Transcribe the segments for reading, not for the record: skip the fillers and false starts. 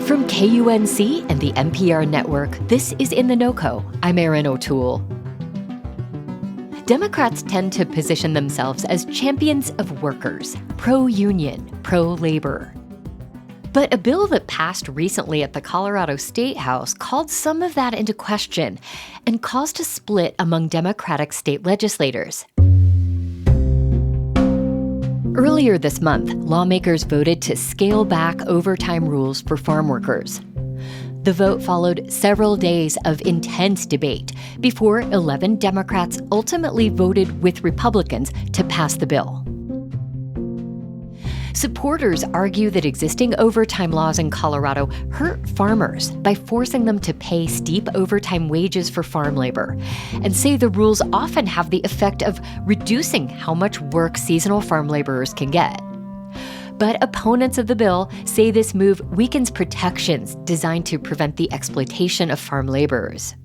From KUNC and the NPR network, this is In The NoCo. I'm Erin O'Toole. Democrats tend to position themselves as champions of workers, pro-union, pro-labor. But a bill that passed recently at the Colorado Statehouse called some of that into question and caused a split among Democratic state legislators. Earlier this month, lawmakers voted to scale back overtime rules for farm workers. The vote followed several days of intense debate before 11 Democrats ultimately voted with Republicans to pass the bill. Supporters argue that existing overtime laws in Colorado hurt farmers by forcing them to pay steep overtime wages for farm labor, and say the rules often have the effect of reducing how much work seasonal farm laborers can get. But opponents of the bill say this move weakens protections designed to prevent the exploitation of farm laborers.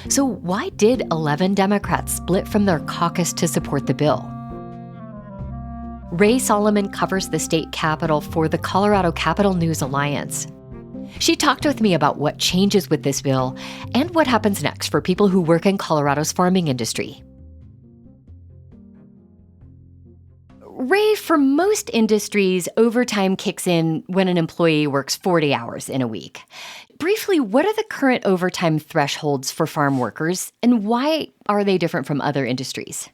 So why did 11 Democrats split from their caucus to support the bill? Ray Solomon covers the state capitol for the Colorado Capitol News Alliance. She talked with me about what changes with this bill and what happens next for people who work in Colorado's farming industry. Ray, for most industries, overtime kicks in when an employee works 40 hours in a week. Briefly, what are the current overtime thresholds for farm workers, and why are they different from other industries?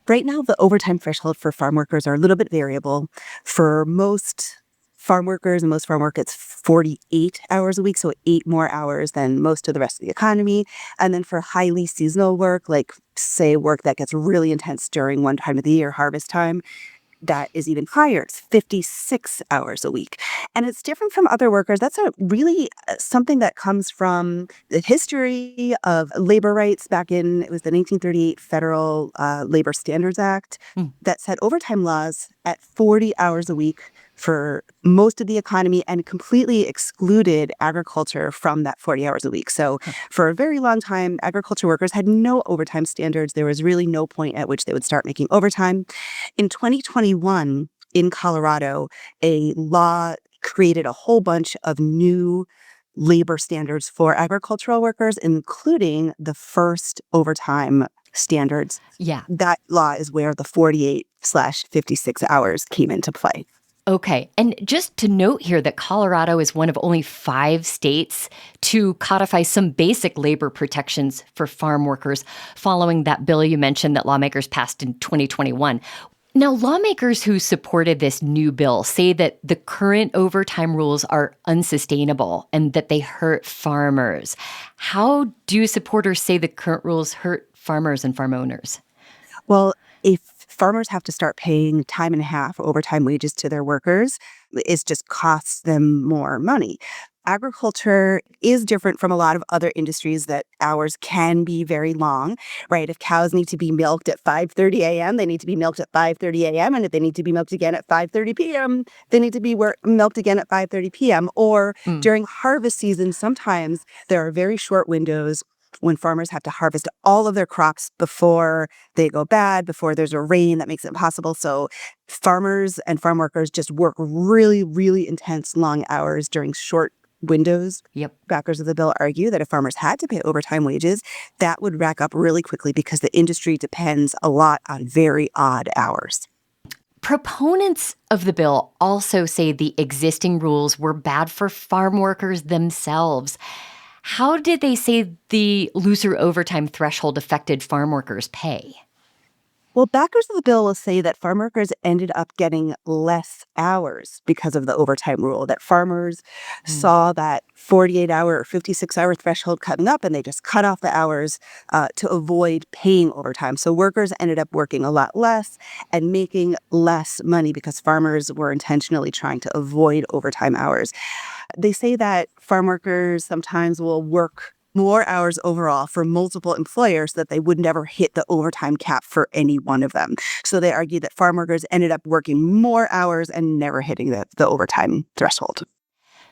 Right now, the overtime threshold for farm workers are a little bit variable. For most farm workers and most farm work, it's 48 hours a week, so 8 more hours than most of the rest of the economy. And then for highly seasonal work, like, say, work that gets really intense during one time of the year, harvest time, that is even higher. It's 56 hours a week. And it's different from other workers. That's really something that comes from the history of labor rights back in, it was the 1938 Federal Labor Standards Act that set overtime laws at 40 hours a week for most of the economy and completely excluded agriculture from that 40 hours a week. So for a very long time, agriculture workers had no overtime standards. There was really no point at which they would start making overtime. In 2021, in Colorado, a law created a whole bunch of new labor standards for agricultural workers, including the first overtime standards. Yeah. That law is where the 48/56 hours came into play. Okay. And just to note here that Colorado is one of only 5 states to codify some basic labor protections for farm workers following that bill you mentioned that lawmakers passed in 2021. Now, lawmakers who supported this new bill say that the current overtime rules are unsustainable and that they hurt farmers. How do supporters say the current rules hurt farmers and farm owners? Well, if farmers have to start paying time and a half overtime wages to their workers, it just costs them more money. Agriculture is different from a lot of other industries that hours can be very long, right? If cows need to be milked at 5:30 a.m., they need to be milked at 5:30 a.m. And if they need to be milked again at 5:30 p.m., they need to be milked again at 5:30 p.m. Or during harvest season, sometimes there are very short windows when farmers have to harvest all of their crops before they go bad, before there's a rain that makes it impossible. So farmers and farm workers just work really, really intense long hours during short windows. Yep. Backers of the bill argue that if farmers had to pay overtime wages, that would rack up really quickly because the industry depends a lot on very odd hours. Proponents of the bill also say the existing rules were bad for farm workers themselves. How did they say the looser overtime threshold affected farm workers' pay? Well, backers of the bill will say that farm workers ended up getting less hours because of the overtime rule, that farmers saw that 48-hour or 56-hour threshold coming up, and they just cut off the hours to avoid paying overtime. So workers ended up working a lot less and making less money because farmers were intentionally trying to avoid overtime hours. They say that farm workers sometimes will work more hours overall for multiple employers so that they would never hit the overtime cap for any one of them. So they argue that farm workers ended up working more hours and never hitting the overtime threshold.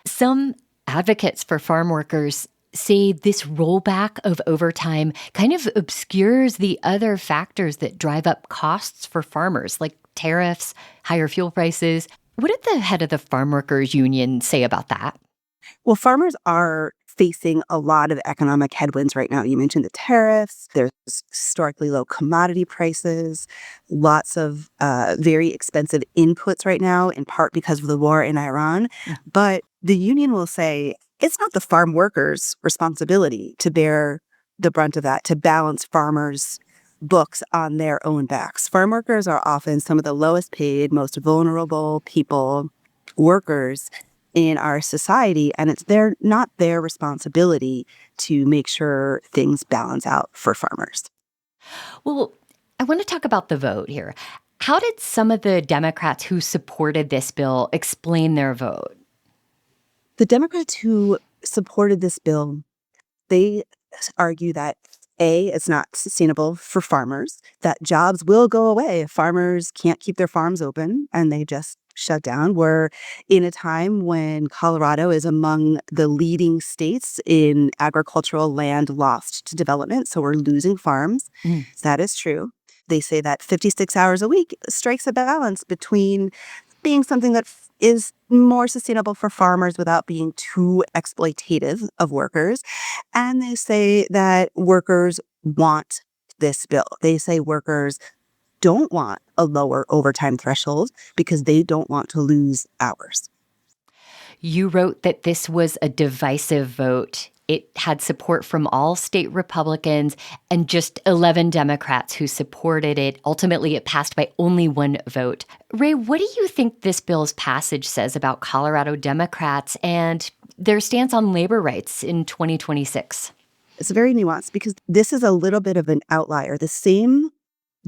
Some advocates for farm workers say this rollback of overtime kind of obscures the other factors that drive up costs for farmers, like tariffs, higher fuel prices. What did the head of the farm workers union say about that? Well, farmers are facing a lot of economic headwinds right now. You mentioned the tariffs, there's historically low commodity prices, lots of very expensive inputs right now, in part because of the war in Iran. But the union will say it's not the farm workers' responsibility to bear the brunt of that, to balance farmers' books on their own backs. Farm workers are often some of the lowest paid, most vulnerable people, workers in our society, and it's not their responsibility to make sure things balance out for farmers. Well, I want to talk about the vote here. How did some of the Democrats who supported this bill explain their vote? The Democrats who supported this bill, they argue that A, it's not sustainable for farmers, that jobs will go away if farmers can't keep their farms open and they just shut down. We're in a time when Colorado is among the leading states in agricultural land lost to development. So we're losing farms. Mm. That is true. They say that 56 hours a week strikes a balance between being something that is more sustainable for farmers without being too exploitative of workers. And they say that workers want this bill. They say workers don't want a lower overtime threshold because they don't want to lose hours. You wrote that this was a divisive vote. It had support from all state Republicans and just 11 Democrats who supported it. Ultimately, it passed by only one vote. Ray, what do you think this bill's passage says about Colorado Democrats and their stance on labor rights in 2026? It's very nuanced because this is a little bit of an outlier. The same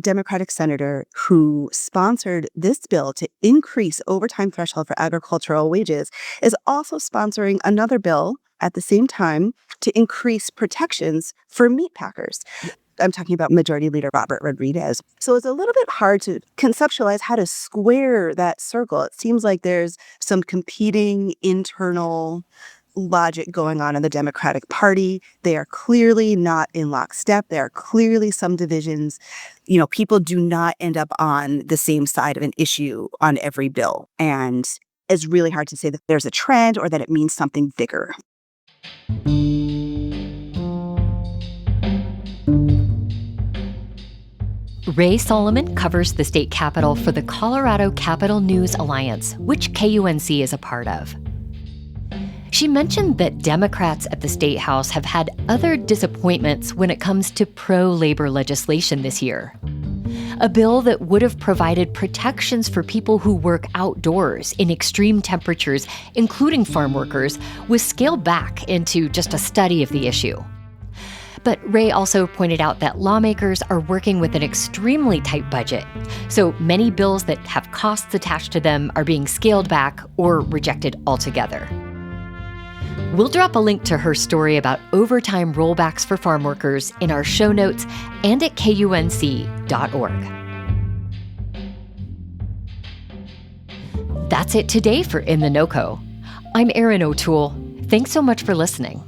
Democratic senator who sponsored this bill to increase overtime threshold for agricultural wages is also sponsoring another bill at the same time to increase protections for meat packers. I'm talking about Majority Leader Robert Rodriguez. So it's a little bit hard to conceptualize how to square that circle. It seems like there's some competing internal logic going on in the Democratic Party. They are clearly not in lockstep. There are clearly some divisions. You know, people do not end up on the same side of an issue on every bill. And it's really hard to say that there's a trend or that it means something bigger. Ray Solomon covers the state capitol for the Colorado Capital News Alliance, which KUNC is a part of. She mentioned that Democrats at the State House have had other disappointments when it comes to pro-labor legislation this year. A bill that would have provided protections for people who work outdoors in extreme temperatures, including farm workers, was scaled back into just a study of the issue. But Ray also pointed out that lawmakers are working with an extremely tight budget, so many bills that have costs attached to them are being scaled back or rejected altogether. We'll drop a link to her story about overtime rollbacks for farm workers in our show notes and at kunc.org. That's it today for In The NoCo. I'm Erin O'Toole. Thanks so much for listening.